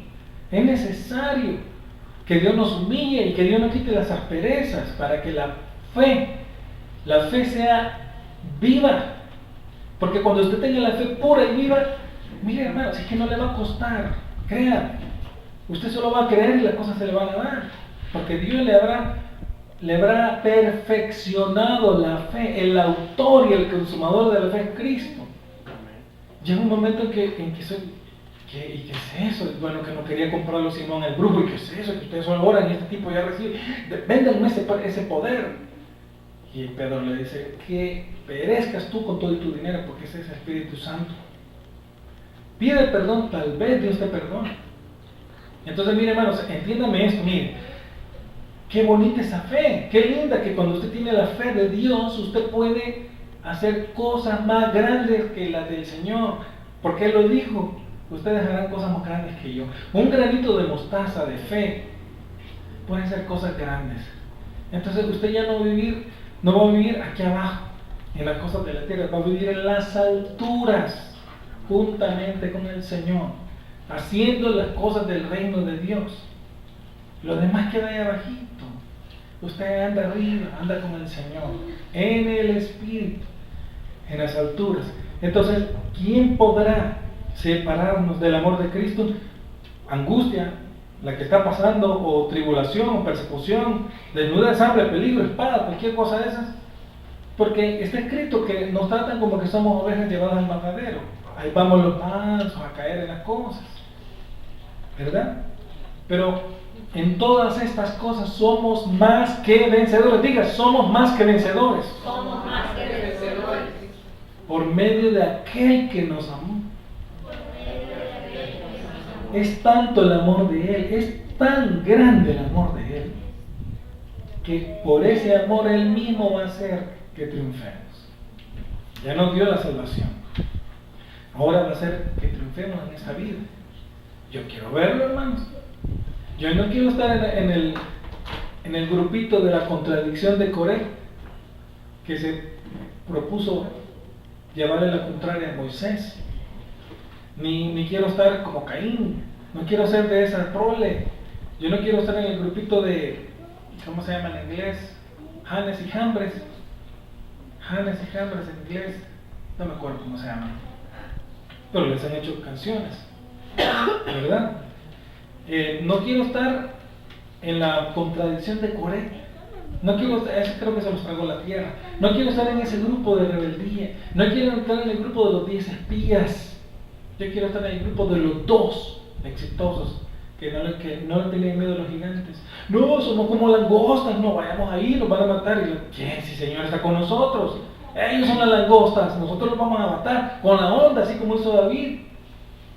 Es necesario que Dios nos humille y que Dios nos quite las asperezas para que la fe sea viva. Porque cuando usted tenga la fe pura y viva, mire, hermano, si es que no le va a costar, créame, usted solo va a creer y las cosas se le van a dar, porque Dios le habrá perfeccionado la fe. El autor y el consumador de la fe es Cristo. Llega un momento en que ¿y qué es eso? Bueno, que no quería comprarlo Simón el brujo. ¿Y qué es eso? Que ustedes solo oran y este tipo ya recibe. Véndanme ese poder. Y Pedro le dice: que perezcas tú con todo tu dinero, porque ese es el Espíritu Santo. Pide perdón, tal vez Dios te perdone. Entonces, mire, hermanos, entiéndame esto, mire. Qué bonita esa fe, qué linda que cuando usted tiene la fe de Dios, usted puede hacer cosas más grandes que las del Señor, porque Él lo dijo: ustedes harán cosas más grandes que yo. Un granito de mostaza de fe puede hacer cosas grandes. Entonces usted ya no va a vivir aquí abajo, en las cosas de la tierra, va a vivir en las alturas, juntamente con el Señor, haciendo las cosas del reino de Dios. Lo demás queda ahí abajito. Usted anda arriba, anda con el Señor, en el Espíritu, en las alturas. Entonces, ¿quién podrá separarnos del amor de Cristo? Angustia, la que está pasando, o tribulación, o persecución, desnudez, hambre, peligro, espada, cualquier cosa de esas. Porque está escrito que nos tratan como que somos ovejas llevadas al matadero. Ahí vamos los mansos a caer en las cosas, ¿verdad? Pero en todas estas cosas somos más que vencedores. Diga, somos más que vencedores. Somos más que vencedores. Por medio de aquel que nos amó. Es tanto el amor de Él, es tan grande el amor de Él, que por ese amor Él mismo va a hacer que triunfemos. Ya nos dio la salvación. Ahora va a ser que triunfemos en esta vida. Yo quiero verlo, hermanos. Yo no quiero estar en el grupito de la contradicción de Coré, que se propuso llevarle la contraria a Moisés. Ni quiero estar como Caín. No quiero ser de esa prole. Yo no quiero estar en el grupito de, ¿cómo se llama en inglés? Janes y Jambres. Janes y Jambres en inglés. No me acuerdo cómo se llama. Pero les han hecho canciones, ¿verdad? No quiero estar en la contradicción de Coré. No quiero estar, eso creo que se los tragó la tierra. No quiero estar en ese grupo de rebeldía. No quiero estar en el grupo de los 10 espías. Yo quiero estar en el grupo de los 2 exitosos, que no le tienen miedo a los gigantes. No, somos como langostas, no vayamos ahí, nos van a matar. Y yo, ¿quién? Si el Señor está con nosotros. Ellos son las langostas, nosotros los vamos a matar con la onda, así como hizo David.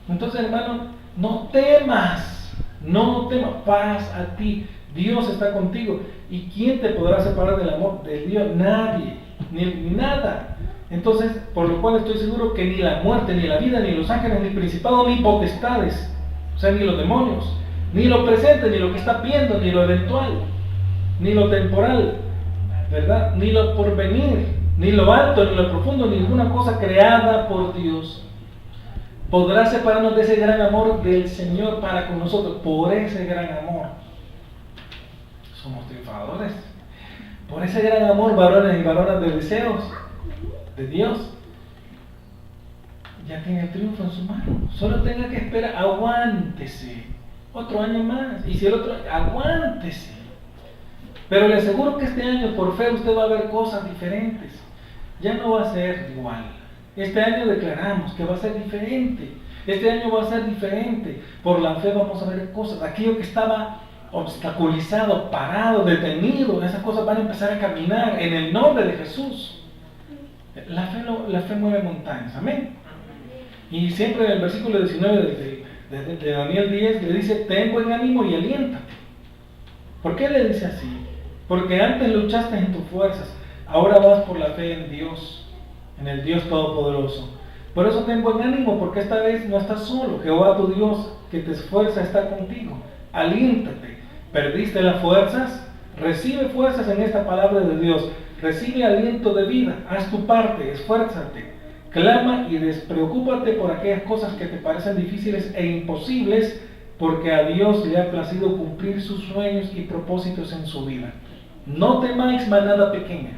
Entonces, hermano, no temas, paz a ti. Dios está contigo. ¿Y quién te podrá separar del amor de Dios? Nadie, ni nada. Entonces, por lo cual estoy seguro que ni la muerte, ni la vida, ni los ángeles, ni principados, ni potestades, o sea, ni los demonios, ni lo presente, ni lo que está viendo, ni lo eventual, ni lo temporal, ¿verdad? Ni lo porvenir, ni lo alto, ni lo profundo, ni ninguna cosa creada por Dios podrá separarnos de ese gran amor del Señor para con nosotros. Por ese gran amor somos triunfadores. Por ese gran amor, varones y varonas de deseos de Dios, ya tiene el triunfo en su mano. Solo tenga que esperar, aguántese otro año más, y si el otro, aguántese. Pero le aseguro que este año por fe usted va a ver cosas diferentes. Ya no va a ser igual. Este año declaramos que va a ser diferente. Este año va a ser diferente. Por la fe vamos a ver cosas. Aquello que estaba obstaculizado, parado, detenido, esas cosas van a empezar a caminar en el nombre de Jesús. La fe mueve montañas, amén. Y siempre en el versículo 19 de Daniel 10 le dice: ten buen ánimo y aliéntate. ¿Por qué le dice así? Porque antes luchaste en tus fuerzas, ahora vas por la fe en Dios, en el Dios Todopoderoso. Por eso ten buen ánimo, porque esta vez no estás solo. Jehová tu Dios que te esfuerza está contigo. Aliéntate. ¿Perdiste las fuerzas? Recibe fuerzas en esta palabra de Dios. Recibe aliento de vida. Haz tu parte, esfuérzate. Clama y despreocúpate por aquellas cosas que te parecen difíciles e imposibles, porque a Dios le ha placido cumplir sus sueños y propósitos en su vida. No temáis manada pequeña.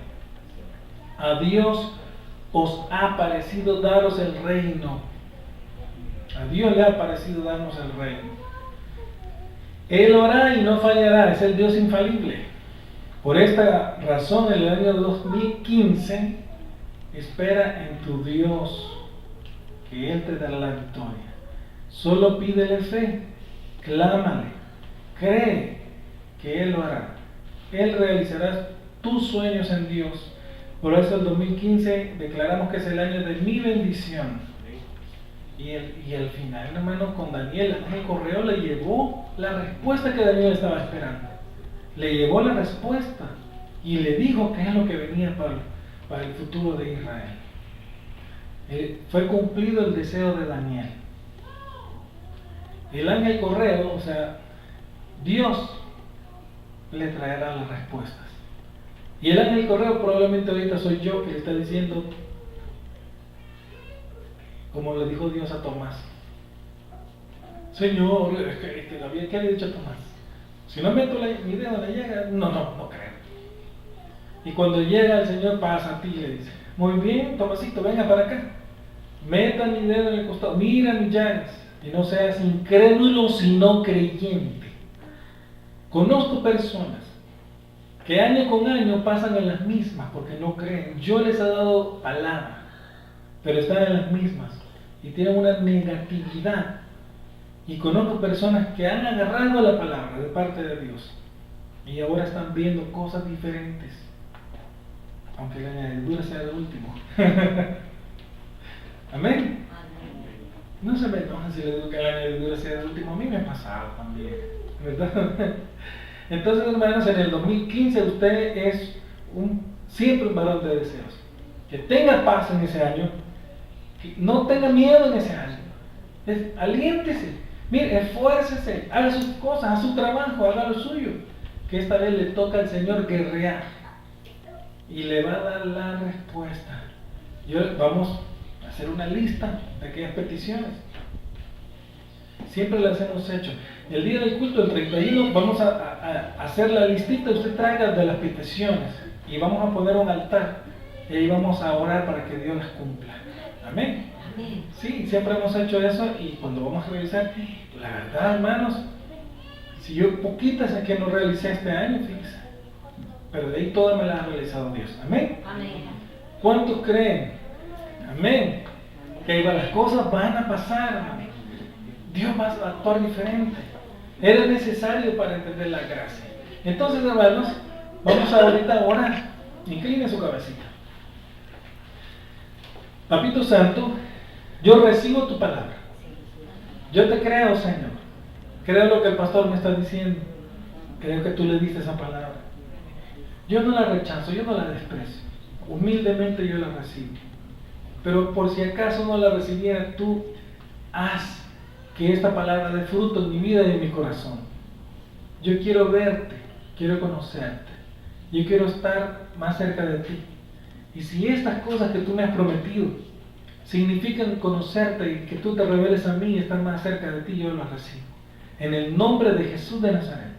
A Dios os ha parecido daros el reino. A Dios le ha parecido darnos el reino. Él hará y no fallará, es el Dios infalible. Por esta razón, en el año 2015, espera en tu Dios, que Él te dará la victoria. Solo pídele fe, clámale, cree que Él lo hará. Él realizará tus sueños en Dios. Por eso el 2015 declaramos que es el año de mi bendición. Y al final, hermano, con Daniel, el correo le llevó la respuesta que Daniel estaba esperando. Le llevó la respuesta y le dijo qué es lo que venía para el futuro de Israel. Fue cumplido el deseo de Daniel. El ángel correo, o sea, Dios le traerá las respuestas. Y el ángel correo probablemente ahorita soy yo que le está diciendo, como le dijo Dios a Tomás: Señor, ¿qué le he dicho a Tomás? Si no meto mi dedo en la llaga, no creo. Y cuando llega el Señor, pasa a ti y le dice: muy bien, Tomasito, venga para acá, meta mi dedo en el costado, mira mis llagas, y no seas incrédulo sino creyente. Conozco personas que año con año pasan en las mismas porque no creen. Yo les he dado palabra, pero están en las mismas y tienen una negatividad. Y conozco personas que han agarrado la palabra de parte de Dios y ahora están viendo cosas diferentes, aunque la añadidura sea lo último. Amén. No se me enojan si les digo que la añadidura sea el último. A mí me ha pasado también, ¿verdad? Entonces, hermanos, en el 2015 usted es siempre un varón de deseos. Que tenga paz en ese año, que no tenga miedo en ese año. Aliéntese, mire, esfuércese, haga sus cosas, haga su trabajo, haga lo suyo. Que esta vez le toca al Señor guerrear y le va a dar la respuesta. Vamos a hacer una lista de aquellas peticiones. Siempre las hemos hecho. El día del culto, el 31, vamos a hacer la listita. Usted traiga de las peticiones y vamos a poner un altar y ahí vamos a orar para que Dios las cumpla. Amén. Amén. Sí, siempre hemos hecho eso y cuando vamos a revisar, la verdad, hermanos, si yo poquitas es que no realicé este año, fíjense, pero de ahí todas me las ha realizado Dios. Amén. Amén. ¿Cuántos creen? Amén. Que ahí las cosas van a pasar. Amén. Dios va a actuar diferente. Era necesario para entender la gracia. Entonces, hermanos, vamos ahorita a orar. Incline su cabecita. Papito Santo, yo recibo tu palabra. Yo te creo, Señor. Creo lo que el pastor me está diciendo. Creo que tú le diste esa palabra. Yo no la rechazo, yo no la desprecio. Humildemente yo la recibo. Pero por si acaso no la recibiera, tú haz que esta palabra dé fruto en mi vida y en mi corazón. Yo quiero verte, quiero conocerte. Yo quiero estar más cerca de ti. Y si estas cosas que tú me has prometido significan conocerte y que tú te reveles a mí y estar más cerca de ti, yo las recibo. En el nombre de Jesús de Nazaret,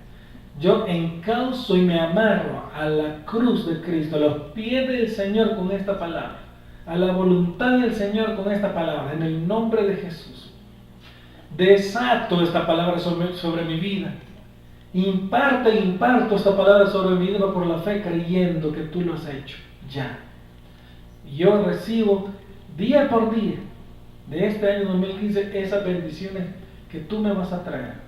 yo encauzo y me amarro a la cruz de Cristo, a los pies del Señor con esta palabra, a la voluntad del Señor con esta palabra, en el nombre de Jesús. Desato esta palabra sobre mi vida. Imparto esta palabra sobre mi vida por la fe, creyendo que tú lo has hecho ya. Y yo recibo día por día de este año 2015 esas bendiciones que tú me vas a traer.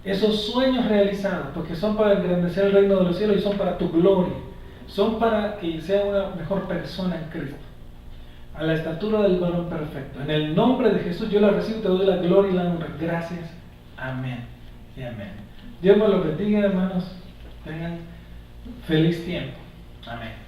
Esos sueños realizados, porque son para engrandecer el reino de los cielos y son para tu gloria. Son para que sea una mejor persona en Cristo, a la estatura del varón perfecto. En el nombre de Jesús yo la recibo, te doy la gloria y la honra. Gracias. Amén y amén. Dios me lo bendiga, hermanos. Tengan feliz tiempo. Amén.